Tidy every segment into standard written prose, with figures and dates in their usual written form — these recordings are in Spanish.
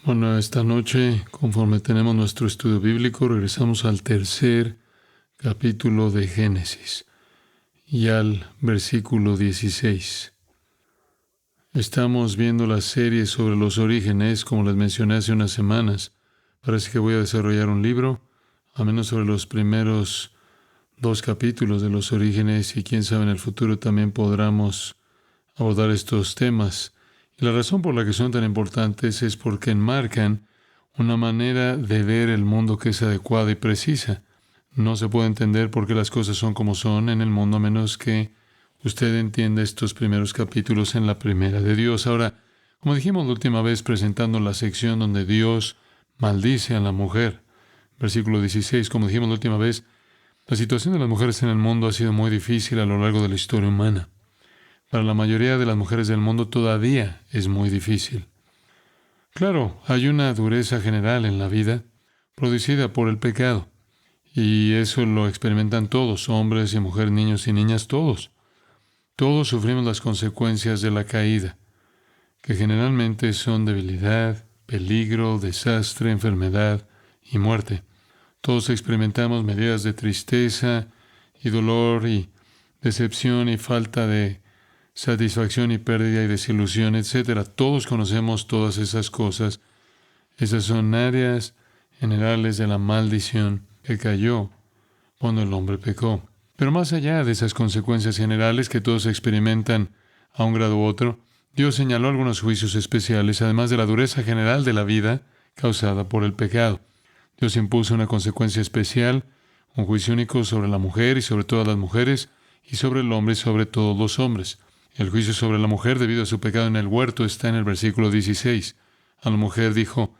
Bueno, esta noche, conforme tenemos nuestro estudio bíblico, regresamos al tercer capítulo de Génesis y al versículo 16. Estamos viendo la serie sobre los orígenes, como les mencioné hace unas semanas. Parece que voy a desarrollar un libro, al menos sobre los primeros 2 capítulos de los orígenes, y quién sabe en el futuro también podamos abordar estos temas. Y la razón por la que son tan importantes es porque enmarcan una manera de ver el mundo que es adecuada y precisa. No se puede entender por qué las cosas son como son en el mundo a menos que usted entienda estos primeros capítulos en la primera de Dios. Ahora, como dijimos la última vez presentando la sección donde Dios maldice a la mujer, versículo 16, como dijimos la última vez, la situación de las mujeres en el mundo ha sido muy difícil a lo largo de la historia humana. Para la mayoría de las mujeres del mundo todavía es muy difícil. Claro, hay una dureza general en la vida producida por el pecado. Y eso lo experimentan todos, hombres y mujeres, niños y niñas, todos. Todos sufrimos las consecuencias de la caída, que generalmente son debilidad, peligro, desastre, enfermedad y muerte. Todos experimentamos medidas de tristeza y dolor y decepción y falta de satisfacción y pérdida y desilusión, etc. Todos conocemos todas esas cosas. Esas son áreas generales de la maldición que cayó cuando el hombre pecó. Pero más allá de esas consecuencias generales que todos experimentan a un grado u otro, Dios señaló algunos juicios especiales, además de la dureza general de la vida causada por el pecado. Dios impuso una consecuencia especial, un juicio único sobre la mujer y sobre todas las mujeres, y sobre el hombre y sobre todos los hombres. El juicio sobre la mujer debido a su pecado en el huerto está en el versículo 16. A la mujer dijo: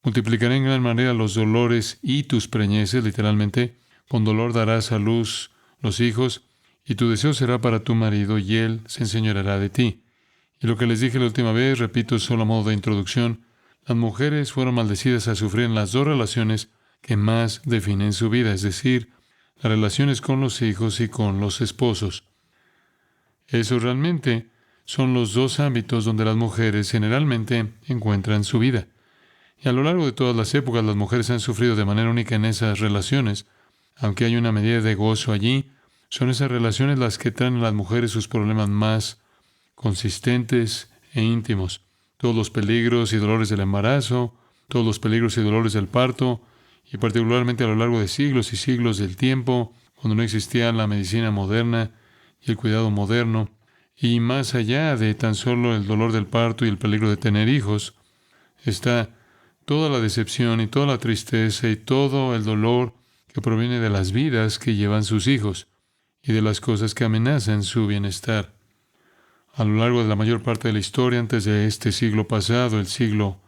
multiplicaré en gran manera los dolores y tus preñeces, literalmente, con dolor darás a luz los hijos, y tu deseo será para tu marido, y él se enseñoreará de ti. Y lo que les dije la última vez, repito solo a modo de introducción, las mujeres fueron maldecidas a sufrir en las dos relaciones que más definen su vida, es decir, las relaciones con los hijos y con los esposos. Esos realmente son los dos ámbitos donde las mujeres generalmente encuentran su vida. Y a lo largo de todas las épocas, las mujeres han sufrido de manera única en esas relaciones. Aunque hay una medida de gozo allí, son esas relaciones las que traen a las mujeres sus problemas más consistentes e íntimos. Todos los peligros y dolores del embarazo, todos los peligros y dolores del parto, y particularmente a lo largo de siglos y siglos del tiempo, cuando no existía la medicina moderna y el cuidado moderno, y más allá de tan solo el dolor del parto y el peligro de tener hijos, está toda la decepción y toda la tristeza y todo el dolor que proviene de las vidas que llevan sus hijos y de las cosas que amenazan su bienestar. A lo largo de la mayor parte de la historia, antes de este siglo pasado, el siglo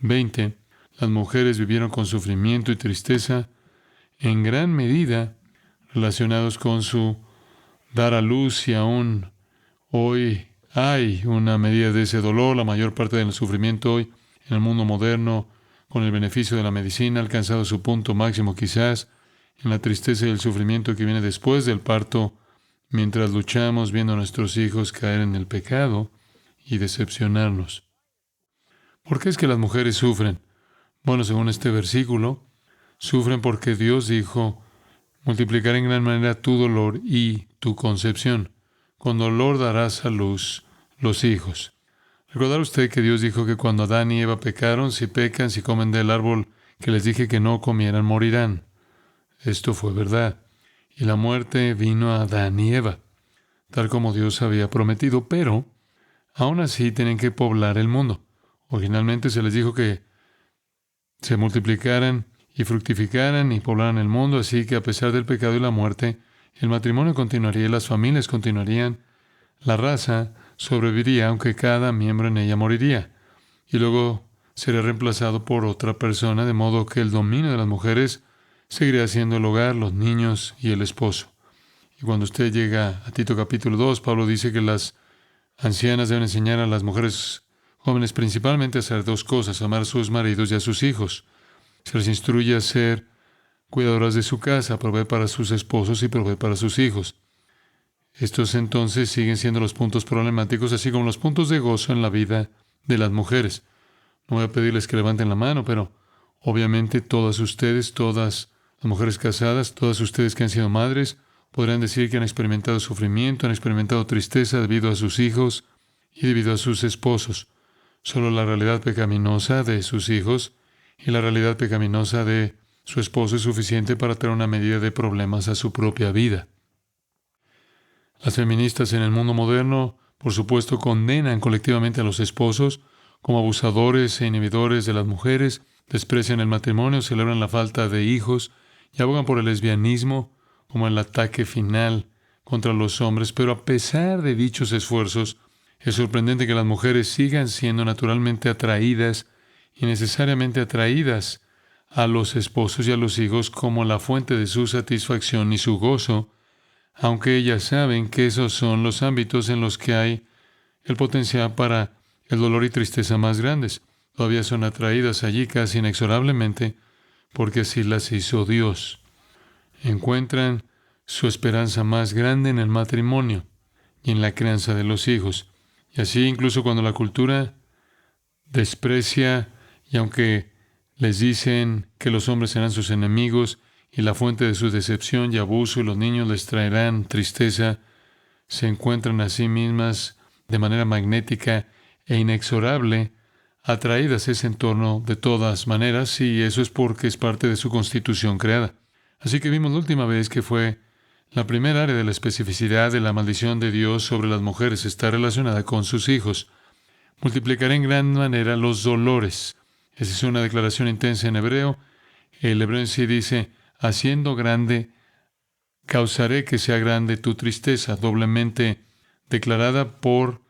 XX, las mujeres vivieron con sufrimiento y tristeza en gran medida relacionados con su dar a luz, y aún hoy hay una medida de ese dolor. La mayor parte del sufrimiento hoy en el mundo moderno, con el beneficio de la medicina, ha alcanzado su punto máximo quizás en la tristeza y el sufrimiento que viene después del parto, mientras luchamos viendo a nuestros hijos caer en el pecado y decepcionarnos. ¿Por qué es que las mujeres sufren? Bueno, según este versículo, sufren porque Dios dijo: multiplicaré en gran manera tu dolor y tu concepción. Con dolor darás a luz los hijos. ¿Recordar usted que Dios dijo que cuando Adán y Eva pecaron, si pecan, si comen del árbol que les dije que no comieran, morirán? Esto fue verdad. Y la muerte vino a Adán y Eva, tal como Dios había prometido, pero aún así tienen que poblar el mundo. Originalmente se les dijo que se multiplicaran y fructificaran y poblaran el mundo, así que a pesar del pecado y la muerte, el matrimonio continuaría y las familias continuarían. La raza sobreviviría, aunque cada miembro en ella moriría, y luego sería reemplazado por otra persona, de modo que el dominio de las mujeres seguiría siendo el hogar, los niños y el esposo. Y cuando usted llega a Tito capítulo 2, Pablo dice que las ancianas deben enseñar a las mujeres jóvenes principalmente a hacer dos cosas: amar a sus maridos y a sus hijos. Se les instruye a ser cuidadoras de su casa, proveer para sus esposos y proveer para sus hijos. Estos entonces siguen siendo los puntos problemáticos, así como los puntos de gozo en la vida de las mujeres. No voy a pedirles que levanten la mano, pero obviamente todas ustedes, todas las mujeres casadas, todas ustedes que han sido madres, podrán decir que han experimentado sufrimiento, han experimentado tristeza debido a sus hijos y debido a sus esposos. Solo la realidad pecaminosa de sus hijos y la realidad pecaminosa de su esposo es suficiente para traer una medida de problemas a su propia vida. Las feministas en el mundo moderno, por supuesto, condenan colectivamente a los esposos como abusadores e inhibidores de las mujeres, desprecian el matrimonio, celebran la falta de hijos y abogan por el lesbianismo como el ataque final contra los hombres. Pero a pesar de dichos esfuerzos, es sorprendente que las mujeres sigan siendo naturalmente atraídas y necesariamente atraídas a los esposos y a los hijos como la fuente de su satisfacción y su gozo, aunque ellas saben que esos son los ámbitos en los que hay el potencial para el dolor y tristeza más grandes. Todavía son atraídas allí casi inexorablemente porque así las hizo Dios. Encuentran su esperanza más grande en el matrimonio y en la crianza de los hijos. Y así, incluso cuando la cultura desprecia, y aunque les dicen que los hombres serán sus enemigos y la fuente de su decepción y abuso y los niños les traerán tristeza, se encuentran a sí mismas de manera magnética e inexorable atraídas a ese entorno de todas maneras, y eso es porque es parte de su constitución creada. Así que vimos la última vez que fue la primera área de la especificidad de la maldición de Dios sobre las mujeres está relacionada con sus hijos. Multiplicaré en gran manera los dolores. Esa es una declaración intensa en hebreo. El hebreo en sí dice, haciendo grande, causaré que sea grande tu tristeza, doblemente declarada por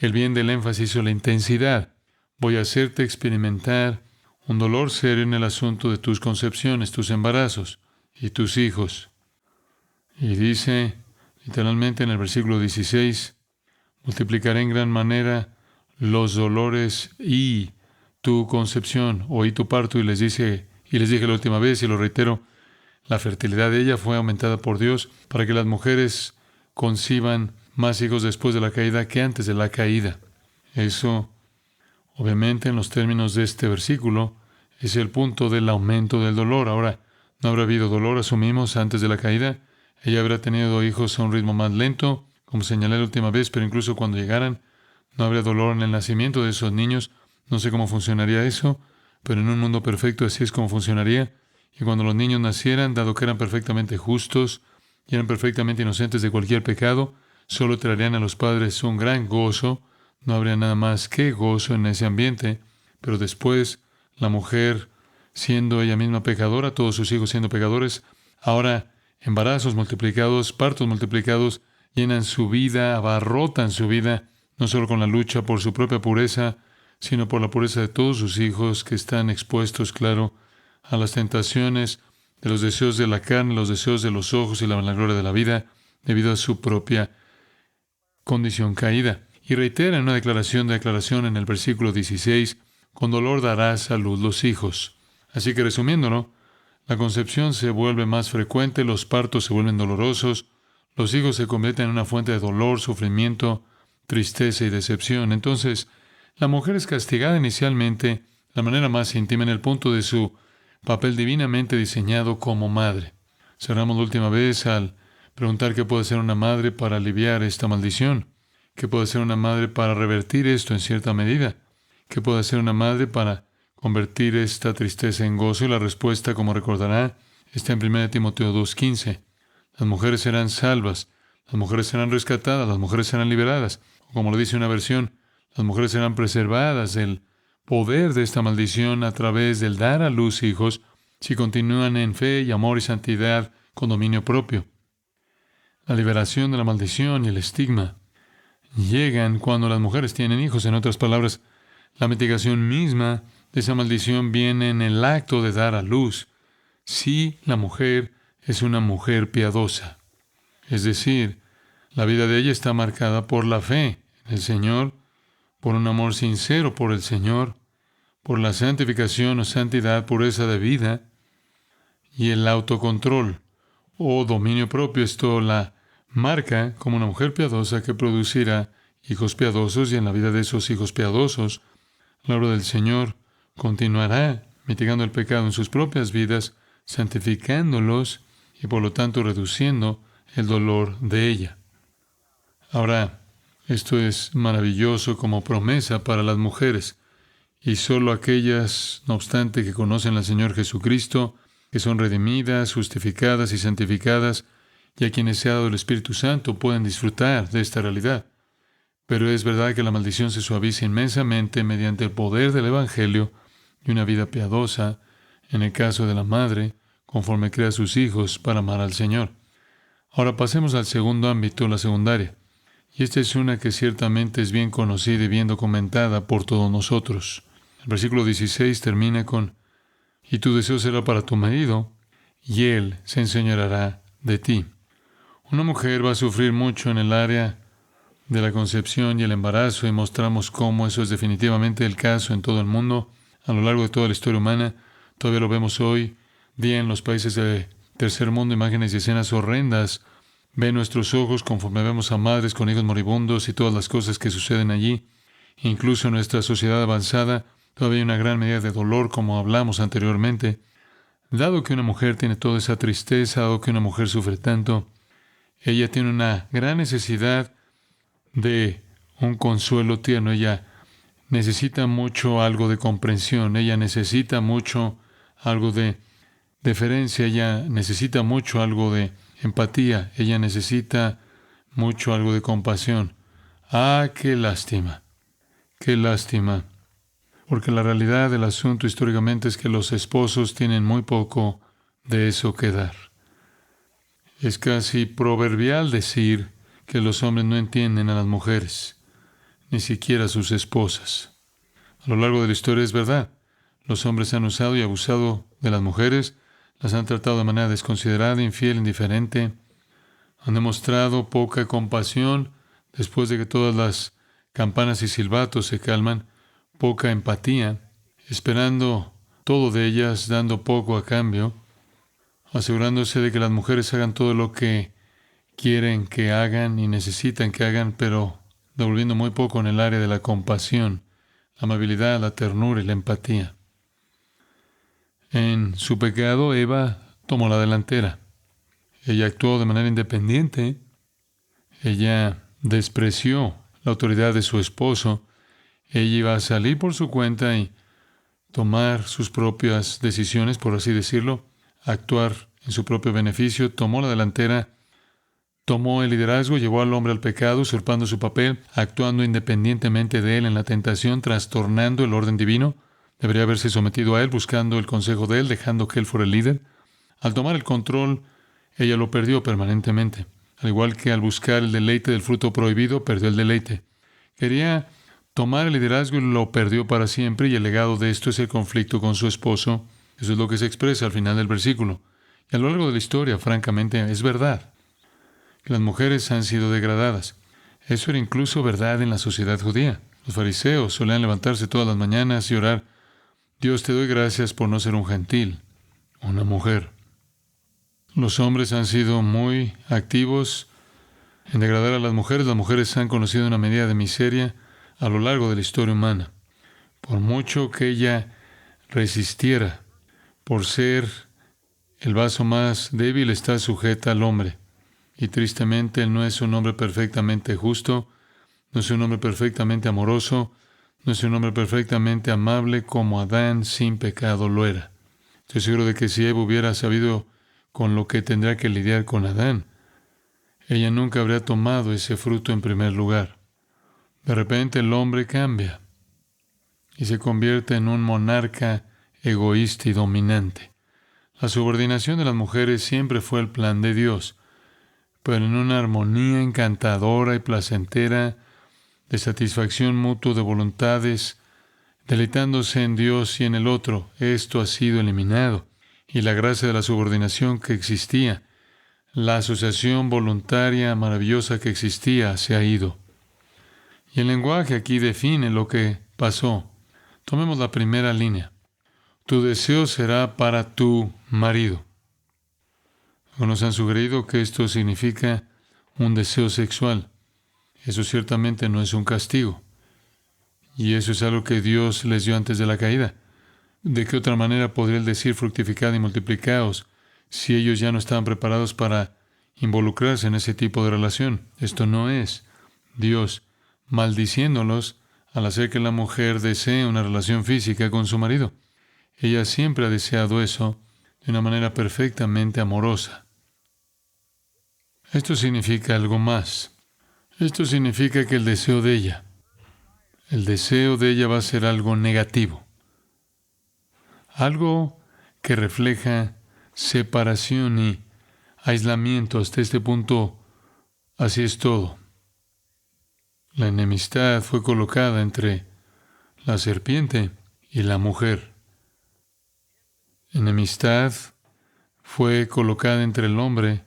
el bien del énfasis o la intensidad. Voy a hacerte experimentar un dolor serio en el asunto de tus concepciones, tus embarazos y tus hijos. Y dice, literalmente en el versículo 16, multiplicaré en gran manera los dolores y tu concepción, o y tu parto, y les dije la última vez, y lo reitero, la fertilidad de ella fue aumentada por Dios para que las mujeres conciban más hijos después de la caída que antes de la caída. Eso, obviamente, en los términos de este versículo, es el punto del aumento del dolor. Ahora, no habrá habido dolor, asumimos, antes de la caída. Ella habrá tenido hijos a un ritmo más lento, como señalé la última vez, pero incluso cuando llegaran, no habría dolor en el nacimiento de esos niños. No sé cómo funcionaría eso, pero en un mundo perfecto así es como funcionaría. Y cuando los niños nacieran, dado que eran perfectamente justos y eran perfectamente inocentes de cualquier pecado, solo traerían a los padres un gran gozo. No habría nada más que gozo en ese ambiente. Pero después, la mujer, siendo ella misma pecadora, todos sus hijos siendo pecadores, ahora embarazos multiplicados, partos multiplicados, llenan su vida, abarrotan su vida, no solo con la lucha por su propia pureza, sino por la pureza de todos sus hijos que están expuestos, claro, a las tentaciones de los deseos de la carne, los deseos de los ojos y la vanagloria de la vida, debido a su propia condición caída. Y reitera en una declaración en el versículo 16, con dolor darás a luz los hijos. Así que resumiéndolo, la concepción se vuelve más frecuente, los partos se vuelven dolorosos, los hijos se convierten en una fuente de dolor, sufrimiento, tristeza y decepción. Entonces, la mujer es castigada inicialmente de la manera más íntima en el punto de su papel divinamente diseñado como madre. Cerramos la última vez al preguntar qué puede hacer una madre para aliviar esta maldición, qué puede hacer una madre para revertir esto en cierta medida, qué puede hacer una madre para convertir esta tristeza en gozo, y la respuesta, como recordará, está en 1 Timoteo 2:15. Las mujeres serán salvas, las mujeres serán rescatadas, las mujeres serán liberadas. O como lo dice una versión, las mujeres serán preservadas del poder de esta maldición a través del dar a luz hijos si continúan en fe y amor y santidad con dominio propio. La liberación de la maldición y el estigma llegan cuando las mujeres tienen hijos. En otras palabras, la mitigación misma de esa maldición viene en el acto de dar a luz, si la mujer es una mujer piadosa. Es decir, la vida de ella está marcada por la fe en el Señor, por un amor sincero por el Señor, por la santificación o santidad, pureza de vida, y el autocontrol o dominio propio. Esto la marca como una mujer piadosa que producirá hijos piadosos, y en la vida de esos hijos piadosos, la obra del Señor continuará mitigando el pecado en sus propias vidas, santificándolos y por lo tanto reduciendo el dolor de ella. Ahora, esto es maravilloso como promesa para las mujeres, y solo aquellas, no obstante, que conocen al Señor Jesucristo, que son redimidas, justificadas y santificadas, y a quienes se ha dado el Espíritu Santo, pueden disfrutar de esta realidad. Pero es verdad que la maldición se suaviza inmensamente mediante el poder del Evangelio y una vida piadosa, en el caso de la madre, conforme crea a sus hijos para amar al Señor. Ahora pasemos al segundo ámbito, la secundaria. Y esta es una que ciertamente es bien conocida y bien documentada por todos nosotros. El versículo 16 termina con: y tu deseo será para tu marido, y él se enseñoreará de ti. Una mujer va a sufrir mucho en el área de la concepción y el embarazo, y mostramos cómo eso es definitivamente el caso en todo el mundo, a lo largo de toda la historia humana. Todavía lo vemos hoy día en los países del tercer mundo, imágenes y escenas horrendas. Ven nuestros ojos conforme vemos a madres con hijos moribundos y todas las cosas que suceden allí. Incluso en nuestra sociedad avanzada, todavía hay una gran medida de dolor, como hablamos anteriormente. Dado que una mujer tiene toda esa tristeza, dado que una mujer sufre tanto, ella tiene una gran necesidad de un consuelo tierno. Ella necesita mucho algo de comprensión, ella necesita mucho algo de deferencia, ella necesita mucho algo de empatía, ella necesita mucho algo de compasión. ¡Ah, qué lástima! ¡Qué lástima! Porque la realidad del asunto históricamente es que los esposos tienen muy poco de eso que dar. Es casi proverbial decir que los hombres no entienden a las mujeres, ni siquiera a sus esposas. A lo largo de la historia es verdad. Los hombres han usado y abusado de las mujeres, las han tratado de manera desconsiderada, infiel, indiferente. Han demostrado poca compasión después de que todas las campanas y silbatos se calman, poca empatía, esperando todo de ellas, dando poco a cambio, asegurándose de que las mujeres hagan todo lo que quieren que hagan y necesitan que hagan, pero devolviendo muy poco en el área de la compasión, la amabilidad, la ternura y la empatía. En su pecado, Eva tomó la delantera. Ella actuó de manera independiente. Ella despreció la autoridad de su esposo. Ella iba a salir por su cuenta y tomar sus propias decisiones, por así decirlo, actuar en su propio beneficio. Tomó la delantera, tomó el liderazgo, llevó al hombre al pecado, usurpando su papel, actuando independientemente de él en la tentación, trastornando el orden divino. Debería haberse sometido a él, buscando el consejo de él, dejando que él fuera el líder. Al tomar el control, ella lo perdió permanentemente. Al igual que al buscar el deleite del fruto prohibido, perdió el deleite. Quería tomar el liderazgo y lo perdió para siempre, y el legado de esto es el conflicto con su esposo. Eso es lo que se expresa al final del versículo. Y a lo largo de la historia, francamente, es verdad que las mujeres han sido degradadas. Eso era incluso verdad en la sociedad judía. Los fariseos solían levantarse todas las mañanas y orar: Dios, te doy gracias por no ser un gentil, una mujer. Los hombres han sido muy activos en degradar a las mujeres. Las mujeres han conocido una medida de miseria a lo largo de la historia humana. Por mucho que ella resistiera, por ser el vaso más débil, está sujeta al hombre. Y tristemente, él no es un hombre perfectamente justo, no es un hombre perfectamente amoroso, no es un hombre perfectamente amable como Adán sin pecado lo era. Estoy seguro de que si Eva hubiera sabido con lo que tendrá que lidiar con Adán, ella nunca habría tomado ese fruto en primer lugar. De repente el hombre cambia y se convierte en un monarca egoísta y dominante. La subordinación de las mujeres siempre fue el plan de Dios, pero en una armonía encantadora y placentera, de satisfacción mutua de voluntades, deleitándose en Dios y en el otro. Esto ha sido eliminado, y la gracia de la subordinación que existía, la asociación voluntaria maravillosa que existía, se ha ido. Y el lenguaje aquí define lo que pasó. Tomemos la primera línea. Tu deseo será para tu marido. Algunos han sugerido que esto significa un deseo sexual. Eso ciertamente no es un castigo. Y eso es algo que Dios les dio antes de la caída. ¿De qué otra manera podría él decir fructificad y multiplicaos si ellos ya no estaban preparados para involucrarse en ese tipo de relación? Esto no es Dios maldiciéndolos al hacer que la mujer desee una relación física con su marido. Ella siempre ha deseado eso de una manera perfectamente amorosa. Esto significa algo más. Esto significa que el deseo de ella va a ser algo negativo. Algo que refleja separación y aislamiento. Hasta este punto, así es todo. La enemistad fue colocada entre la serpiente y la mujer. Enemistad fue colocada entre el hombre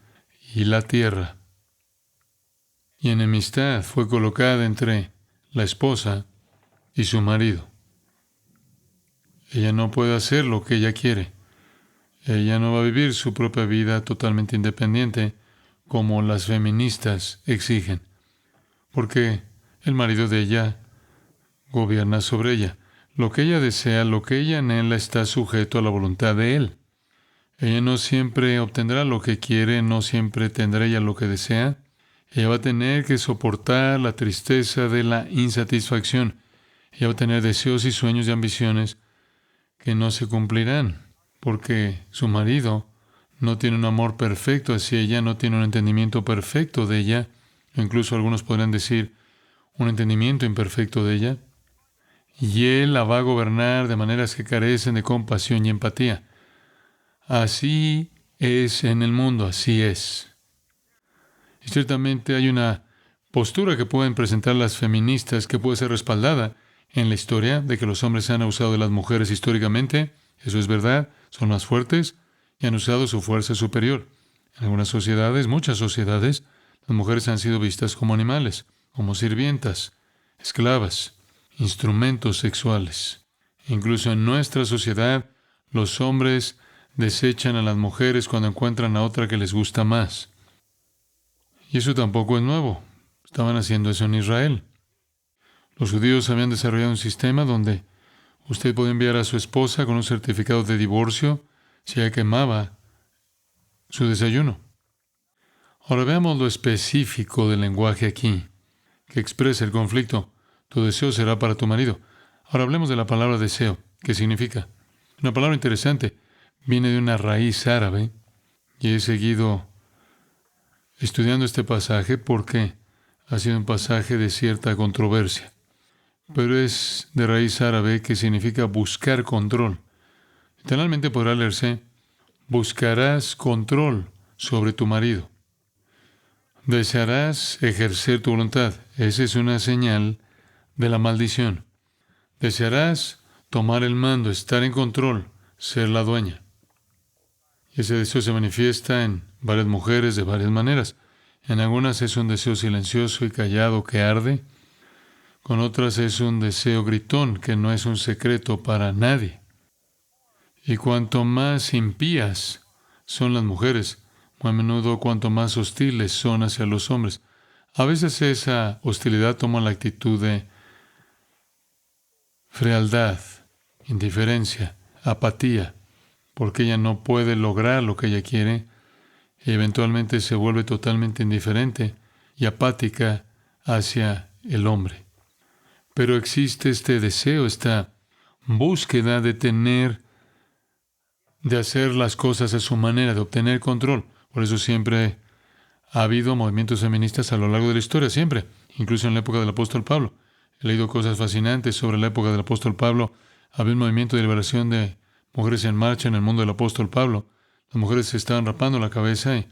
y la tierra. Y enemistad fue colocada entre la esposa y su marido. Ella no puede hacer lo que ella quiere. Ella no va a vivir su propia vida totalmente independiente como las feministas exigen, porque el marido de ella gobierna sobre ella. Lo que ella desea, lo que ella anhela está sujeto a la voluntad de él. Ella no siempre obtendrá lo que quiere, no siempre tendrá ella lo que desea. Ella va a tener que soportar la tristeza de la insatisfacción. Ella va a tener deseos y sueños y ambiciones que no se cumplirán, porque su marido no tiene un amor perfecto hacia ella, no tiene un entendimiento perfecto de ella, o incluso algunos podrían decir un entendimiento imperfecto de ella, y él la va a gobernar de maneras que carecen de compasión y empatía. Así es en el mundo, así es. Y ciertamente hay una postura que pueden presentar las feministas que puede ser respaldada en la historia de que los hombres han abusado de las mujeres históricamente. Eso es verdad, son más fuertes y han usado su fuerza superior. En algunas sociedades, muchas sociedades, las mujeres han sido vistas como animales, como sirvientas, esclavas, instrumentos sexuales. Incluso en nuestra sociedad, los hombres desechan a las mujeres cuando encuentran a otra que les gusta más. Y eso tampoco es nuevo. Estaban haciendo eso en Israel. Los judíos habían desarrollado un sistema donde usted podía enviar a su esposa con un certificado de divorcio si ella quemaba su desayuno. Ahora veamos lo específico del lenguaje aquí, que expresa el conflicto. Tu deseo será para tu marido. Ahora hablemos de la palabra deseo. ¿Qué significa? Una palabra interesante. Viene de una raíz árabe y he seguido estudiando este pasaje porque ha sido un pasaje de cierta controversia. Pero es de raíz árabe que significa buscar control. Literalmente podrá leerse, buscarás control sobre tu marido. Desearás ejercer tu voluntad. Esa es una señal de la maldición. Desearás tomar el mando, estar en control, ser la dueña. Y ese deseo se manifiesta en varias mujeres de varias maneras. En algunas es un deseo silencioso y callado que arde. Con otras es un deseo gritón que no es un secreto para nadie. Y cuanto más impías son las mujeres, muy a menudo cuanto más hostiles son hacia los hombres. A veces esa hostilidad toma la actitud de frialdad, indiferencia, apatía, porque ella no puede lograr lo que ella quiere y eventualmente se vuelve totalmente indiferente y apática hacia el hombre. Pero existe este deseo, esta búsqueda de hacer las cosas a su manera, de obtener control. Por eso siempre ha habido movimientos feministas a lo largo de la historia, siempre, incluso en la época del apóstol Pablo. He leído cosas fascinantes sobre la época del apóstol Pablo. Había un movimiento de liberación de mujeres en marcha en el mundo del apóstol Pablo. Las mujeres se estaban rapando la cabeza y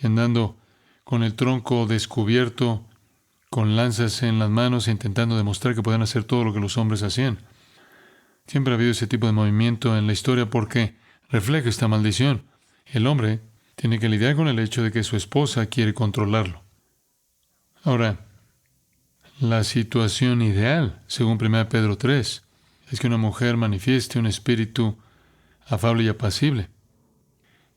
andando con el tronco descubierto, con lanzas en las manos, intentando demostrar que podían hacer todo lo que los hombres hacían. Siempre ha habido ese tipo de movimiento en la historia porque refleja esta maldición. El hombre tiene que lidiar con el hecho de que su esposa quiere controlarlo. Ahora, la situación ideal, según 1 Pedro 3, es que una mujer manifieste un espíritu afable y apacible,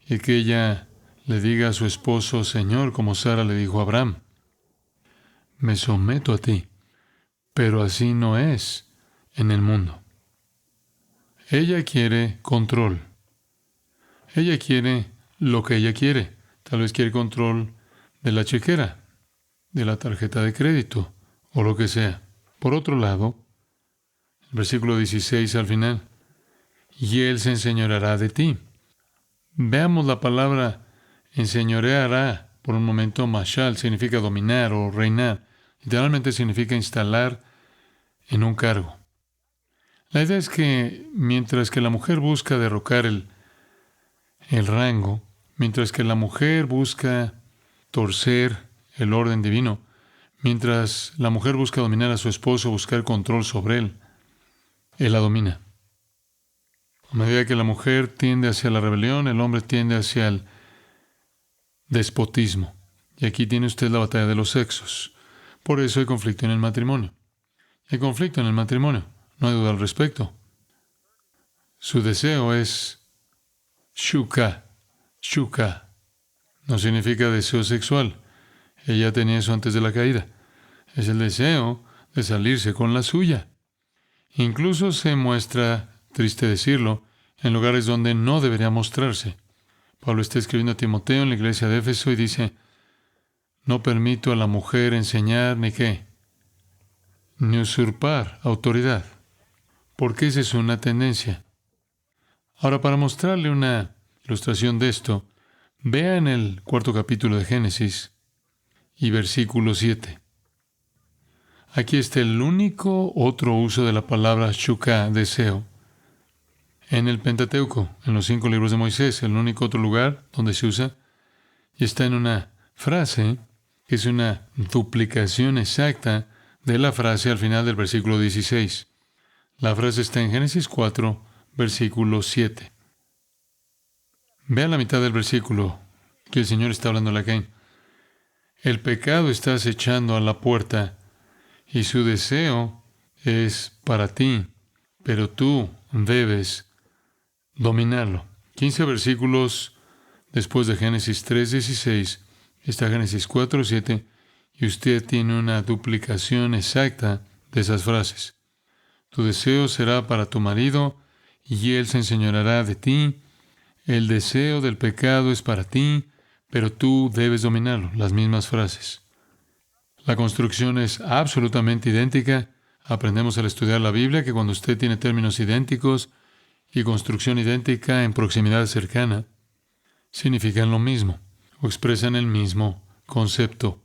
y que ella le diga a su esposo, Señor, como Sara le dijo a Abraham, me someto a ti, pero así no es en el mundo. Ella quiere control. Ella quiere lo que ella quiere. Tal vez quiere control de la chequera, de la tarjeta de crédito o lo que sea. Por otro lado, el versículo 16 al final, y Él se enseñoreará de ti. Veamos la palabra enseñoreará por un momento. Mashal significa dominar o reinar. Literalmente significa instalar en un cargo. La idea es que mientras que la mujer busca derrocar el rango, mientras que la mujer busca torcer el orden divino, mientras la mujer busca dominar a su esposo, buscar control sobre él, él la domina. A medida que la mujer tiende hacia la rebelión, el hombre tiende hacia el despotismo. Y aquí tiene usted la batalla de los sexos. Por eso hay conflicto en el matrimonio. Hay conflicto en el matrimonio. No hay duda al respecto. Su deseo es shuka. Shuka. No significa deseo sexual. Ella tenía eso antes de la caída. Es el deseo de salirse con la suya. Incluso se muestra, triste decirlo, en lugares donde no debería mostrarse. Pablo está escribiendo a Timoteo en la iglesia de Éfeso y dice, no permito a la mujer enseñar ni qué, ni usurpar autoridad, porque esa es una tendencia. Ahora, para mostrarle una ilustración de esto, vea en el 4º capítulo de Génesis y versículo 7. Aquí está el único otro uso de la palabra shuka, deseo, en el Pentateuco, en los 5 libros de Moisés, el único otro lugar donde se usa, y está en una frase que es una duplicación exacta de la frase al final del versículo 16. La frase está en Génesis 4, versículo 7. Vean la mitad del versículo que el Señor está hablando a Caín. El pecado está acechando a la puerta y su deseo es para ti, pero tú debes dominarlo. 15 versículos después de Génesis 3:16 está Génesis 4:7 y usted tiene una duplicación exacta de esas frases. Tu deseo será para tu marido y él se enseñoreará de ti. El deseo del pecado es para ti, pero tú debes dominarlo. Las mismas frases. La construcción es absolutamente idéntica. Aprendemos al estudiar la Biblia que cuando usted tiene términos idénticos y construcción idéntica en proximidad cercana, significan lo mismo o expresan el mismo concepto.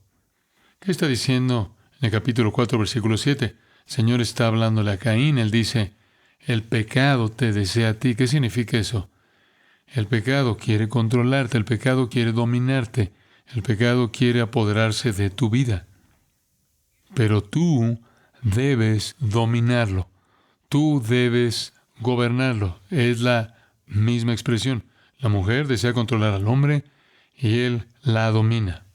¿Qué está diciendo en el capítulo 4, versículo 7? El Señor está hablándole a Caín. Él dice, el pecado te desea a ti. ¿Qué significa eso? El pecado quiere controlarte, el pecado quiere dominarte, el pecado quiere apoderarse de tu vida. Pero tú debes dominarlo, tú debes gobernarlo. Es la misma expresión. La mujer desea controlar al hombre y él la domina.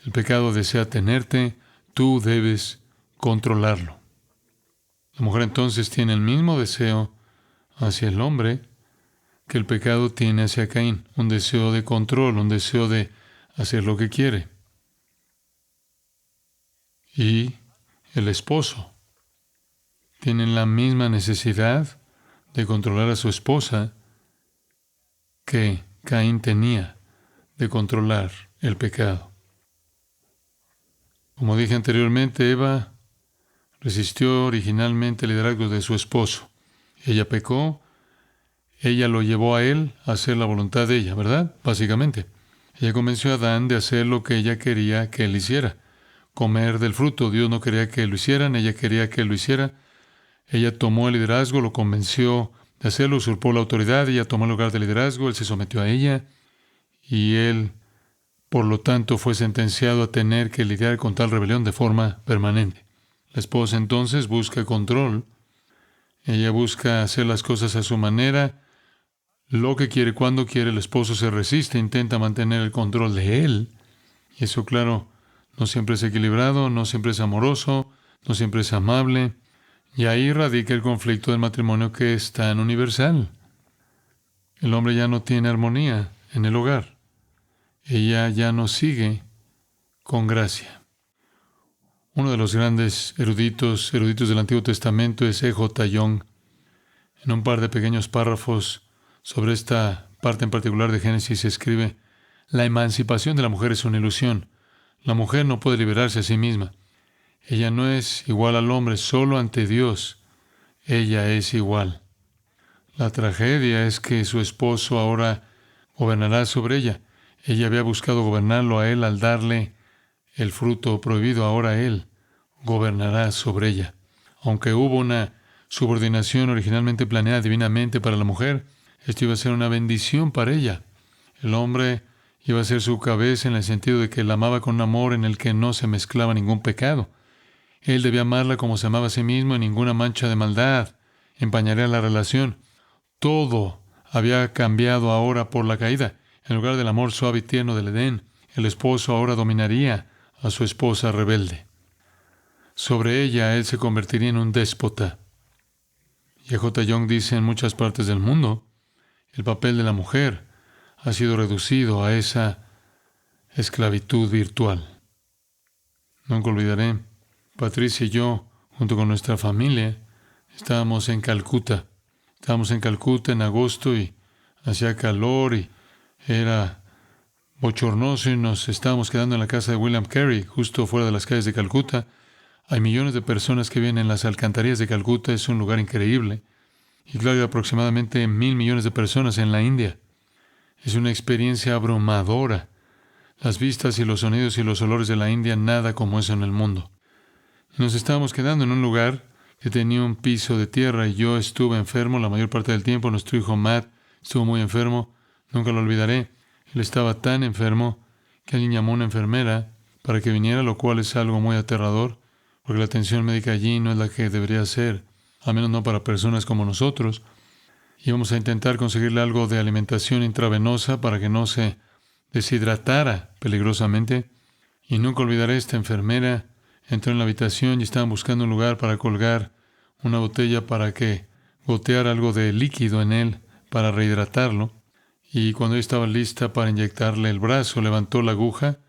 El pecado desea tenerte, tú debes controlarlo. La mujer entonces tiene el mismo deseo hacia el hombre que el pecado tiene hacia Caín, un deseo de control, un deseo de hacer lo que quiere. Y el esposo tiene la misma necesidad de controlar a su esposa que Caín tenía de controlar el pecado. Como dije anteriormente, Eva resistió originalmente el liderazgo de su esposo. Ella pecó. Ella lo llevó a él a hacer la voluntad de ella, ¿verdad? Básicamente. Ella convenció a Adán de hacer lo que ella quería que él hiciera. Comer del fruto. Dios no quería que lo hicieran, ella quería que él lo hiciera. Ella tomó el liderazgo, lo convenció de hacerlo, usurpó la autoridad, ella tomó el lugar del liderazgo, él se sometió a ella y él, por lo tanto, fue sentenciado a tener que lidiar con tal rebelión de forma permanente. La esposa entonces busca control. Ella busca hacer las cosas a su manera, lo que quiere, cuando quiere. El esposo se resiste, intenta mantener el control de él. Y eso, claro, no siempre es equilibrado, no siempre es amoroso, no siempre es amable. Y ahí radica el conflicto del matrimonio que es tan universal. El hombre ya no tiene armonía en el hogar. Ella ya no sigue con gracia. Uno de los grandes eruditos del Antiguo Testamento es E.J. Young. En un par de pequeños párrafos sobre esta parte en particular de Génesis se escribe: la emancipación de la mujer es una ilusión. La mujer no puede liberarse a sí misma. Ella no es igual al hombre, solo ante Dios ella es igual. La tragedia es que su esposo ahora gobernará sobre ella. Ella había buscado gobernarlo a él al darle el fruto prohibido. Ahora él gobernará sobre ella. Aunque hubo una subordinación originalmente planeada divinamente para la mujer, esto iba a ser una bendición para ella. El hombre iba a ser su cabeza en el sentido de que la amaba con un amor en el que no se mezclaba ningún pecado. Él debía amarla como se amaba a sí mismo y ninguna mancha de maldad empañaría la relación. Todo había cambiado ahora por la caída. En lugar del amor suave y tierno del Edén, el esposo ahora dominaría a su esposa rebelde. Sobre ella, él se convertiría en un déspota. Y J. Young dice: en muchas partes del mundo, el papel de la mujer ha sido reducido a esa esclavitud virtual. Nunca olvidaré, Patricia y yo, junto con nuestra familia, estábamos en Calcuta. Estábamos en Calcuta en agosto y hacía calor y era bochornoso y nos estábamos quedando en la casa de William Carey, justo fuera de las calles de Calcuta. Hay millones de personas que viven en las alcantarillas de Calcuta. Es un lugar increíble. Y claro, hay aproximadamente 1,000 millones de personas en la India. Es una experiencia abrumadora. Las vistas y los sonidos y los olores de la India, nada como eso en el mundo. Nos estábamos quedando en un lugar que tenía un piso de tierra y yo estuve enfermo la mayor parte del tiempo. Nuestro hijo Matt estuvo muy enfermo. Nunca lo olvidaré. Él estaba tan enfermo que alguien llamó a una enfermera para que viniera, lo cual es algo muy aterrador, porque la atención médica allí no es la que debería ser, al menos no para personas como nosotros. Íbamos a intentar conseguirle algo de alimentación intravenosa para que no se deshidratara peligrosamente. Y nunca olvidaré, esta enfermera entró en la habitación y estaban buscando un lugar para colgar una botella para que goteara algo de líquido en él para rehidratarlo. Y cuando ella estaba lista para inyectarle el brazo, levantó la aguja,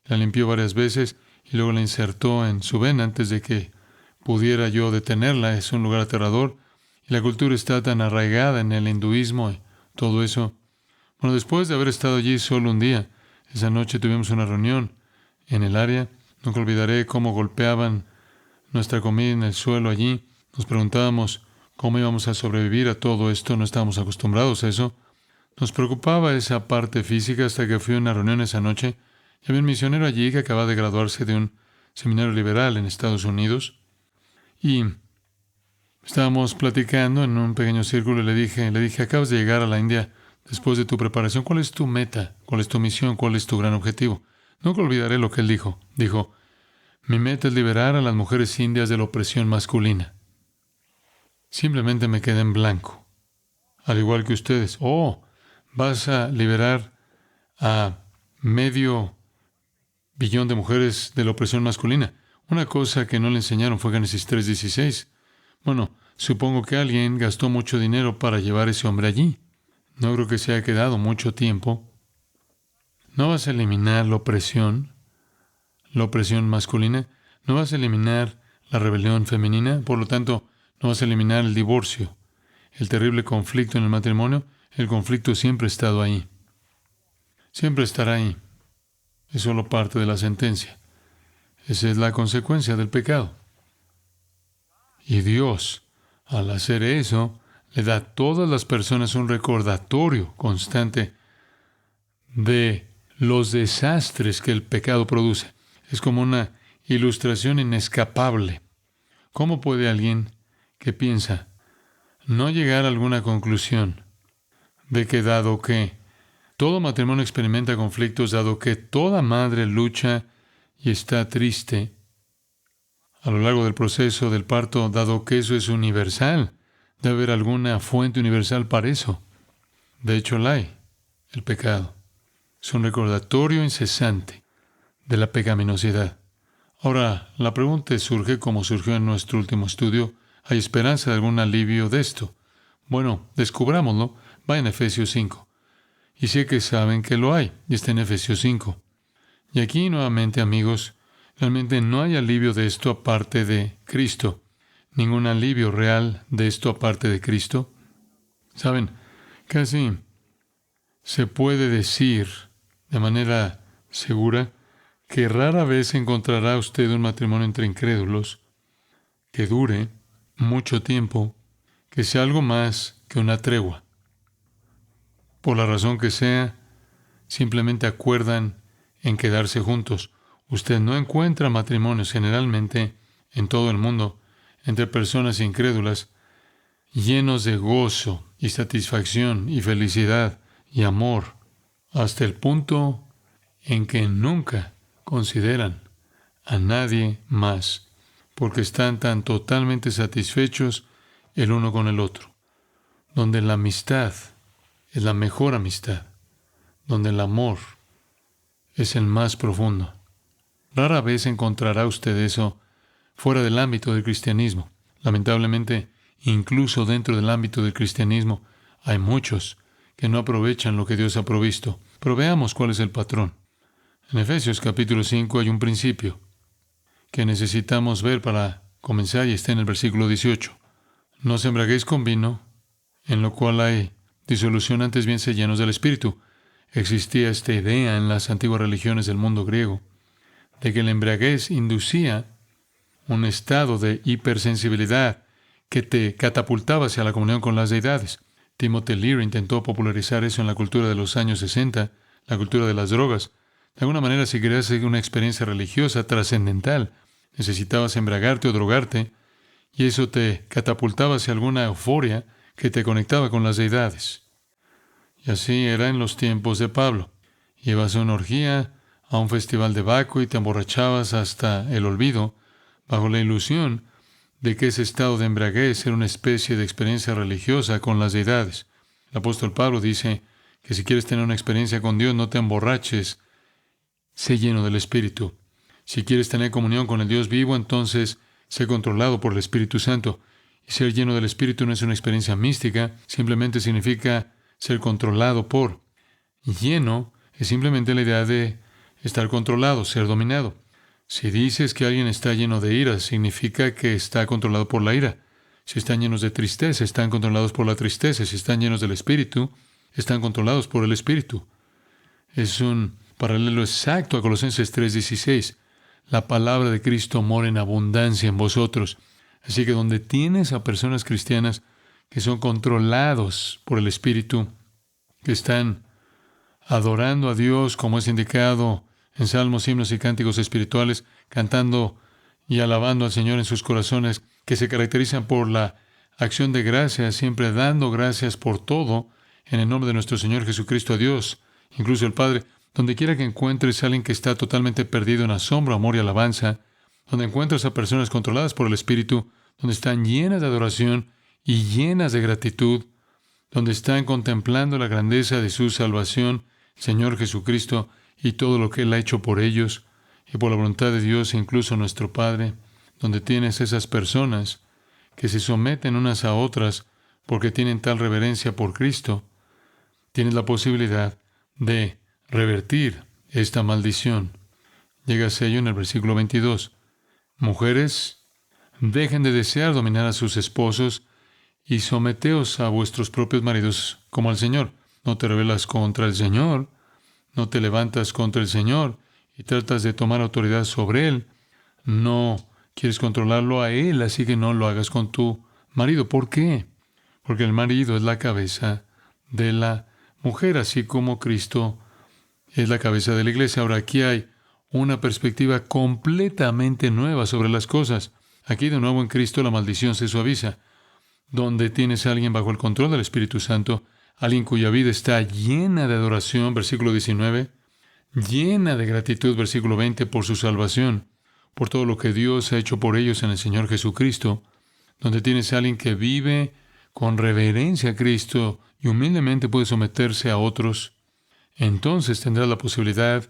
la limpió varias veces y luego la insertó en su vena antes de que pudiera yo detenerla. Es un lugar aterrador y la cultura está tan arraigada en el hinduismo y todo eso. Bueno, después de haber estado allí solo un día, esa noche tuvimos una reunión en el área. Nunca olvidaré cómo golpeaban nuestra comida en el suelo allí. Nos preguntábamos cómo íbamos a sobrevivir a todo esto. No estábamos acostumbrados a eso. Nos preocupaba esa parte física hasta que fui a una reunión esa noche y había un misionero allí que acaba de graduarse de un seminario liberal en Estados Unidos. Y estábamos platicando en un pequeño círculo y le dije, acabas de llegar a la India después de tu preparación. ¿Cuál es tu meta? ¿Cuál es tu misión? ¿Cuál es tu gran objetivo? Nunca olvidaré lo que él dijo. Dijo: mi meta es liberar a las mujeres indias de la opresión masculina. Simplemente me quedé en blanco. Al igual que ustedes. ¿Vas a liberar a 500 millones de mujeres de la opresión masculina? Una cosa que no le enseñaron fue Génesis 3:16. Bueno, supongo que alguien gastó mucho dinero para llevar a ese hombre allí. No creo que se haya quedado mucho tiempo. ¿No vas a eliminar la opresión masculina? ¿No vas a eliminar la rebelión femenina? Por lo tanto, ¿no vas a eliminar el divorcio? El terrible conflicto en el matrimonio. El conflicto siempre ha estado ahí. Siempre estará ahí. Es solo parte de la sentencia. Esa es la consecuencia del pecado. Y Dios, al hacer eso, le da a todas las personas un recordatorio constante de los desastres que el pecado produce. Es como una ilustración inescapable. ¿Cómo puede alguien que piensa no llegar a alguna conclusión de que, dado que todo matrimonio experimenta conflictos, dado que toda madre lucha y está triste a lo largo del proceso del parto, dado que eso es universal, debe haber alguna fuente universal para eso? De hecho, la hay. El pecado es un recordatorio incesante de la pecaminosidad. Ahora, la pregunta surge como surgió en nuestro último estudio: ¿hay esperanza de algún alivio de esto? Bueno, descubrámoslo. Va en Efesios 5. Y sé que saben que lo hay, y está en Efesios 5. Y aquí nuevamente, amigos, realmente no hay alivio de esto aparte de Cristo. Ningún alivio real de esto aparte de Cristo. Saben, casi se puede decir de manera segura que rara vez encontrará usted un matrimonio entre incrédulos que dure mucho tiempo, que sea algo más que una tregua. Por la razón que sea, simplemente acuerdan en quedarse juntos. Usted no encuentra matrimonios generalmente en todo el mundo entre personas incrédulas llenos de gozo y satisfacción y felicidad y amor, hasta el punto en que nunca consideran a nadie más, porque están tan totalmente satisfechos el uno con el otro, donde la amistad es la mejor amistad, donde el amor es el más profundo. Rara vez encontrará usted eso fuera del ámbito del cristianismo. Lamentablemente, incluso dentro del ámbito del cristianismo, hay muchos que no aprovechan lo que Dios ha provisto. Pero veamos cuál es el patrón. En Efesios capítulo 5 hay un principio que necesitamos ver para comenzar y está en el versículo 18. No os embriaguéis con vino, en lo cual hay disolución, antes bien sed llenos del Espíritu. Existía esta idea en las antiguas religiones del mundo griego, de que la embriaguez inducía un estado de hipersensibilidad que te catapultaba hacia la comunión con las deidades. Timothy Leary intentó popularizar eso en la cultura de los años 60, la cultura de las drogas. De alguna manera, si querías seguir una experiencia religiosa trascendental, necesitabas embriagarte o drogarte, y eso te catapultaba hacia alguna euforia que te conectaba con las deidades. Y así era en los tiempos de Pablo. Ibas a una orgía, a un festival de Baco y te emborrachabas hasta el olvido, bajo la ilusión de que ese estado de embriaguez era una especie de experiencia religiosa con las deidades. El apóstol Pablo dice que si quieres tener una experiencia con Dios, no te emborraches, sé lleno del Espíritu. Si quieres tener comunión con el Dios vivo, entonces sé controlado por el Espíritu Santo. Y ser lleno del Espíritu no es una experiencia mística, simplemente significa ser controlado por. Lleno es simplemente la idea de estar controlado, ser dominado. Si dices que alguien está lleno de ira, significa que está controlado por la ira. Si están llenos de tristeza, están controlados por la tristeza. Si están llenos del Espíritu, están controlados por el Espíritu. Es un paralelo exacto a Colosenses 3:16. La palabra de Cristo mora en abundancia en vosotros. Así que donde tienes a personas cristianas que son controlados por el Espíritu, que están adorando a Dios como es indicado en salmos, himnos y cánticos espirituales, cantando y alabando al Señor en sus corazones, que se caracterizan por la acción de gracias, siempre dando gracias por todo, en el nombre de nuestro Señor Jesucristo a Dios, incluso el Padre. Donde quiera que encuentres a alguien que está totalmente perdido en asombro, amor y alabanza, donde encuentras a personas controladas por el Espíritu, donde están llenas de adoración y llenas de gratitud, donde están contemplando la grandeza de su salvación, Señor Jesucristo, y todo lo que Él ha hecho por ellos, y por la voluntad de Dios e incluso nuestro Padre, donde tienes esas personas que se someten unas a otras porque tienen tal reverencia por Cristo, tienes la posibilidad de revertir esta maldición. Llegas a ello en el versículo 22. Mujeres, dejen de desear dominar a sus esposos y someteos a vuestros propios maridos como al Señor. No te rebelas contra el Señor, no te levantas contra el Señor y tratas de tomar autoridad sobre Él. No quieres controlarlo a Él, así que no lo hagas con tu marido. ¿Por qué? Porque el marido es la cabeza de la mujer, así como Cristo es la cabeza de la iglesia. Ahora, aquí hay una perspectiva completamente nueva sobre las cosas. Aquí, de nuevo, en Cristo la maldición se suaviza. Donde tienes a alguien bajo el control del Espíritu Santo, alguien cuya vida está llena de adoración, versículo 19, llena de gratitud, versículo 20, por su salvación, por todo lo que Dios ha hecho por ellos en el Señor Jesucristo, donde tienes a alguien que vive con reverencia a Cristo y humildemente puede someterse a otros, entonces tendrás la posibilidad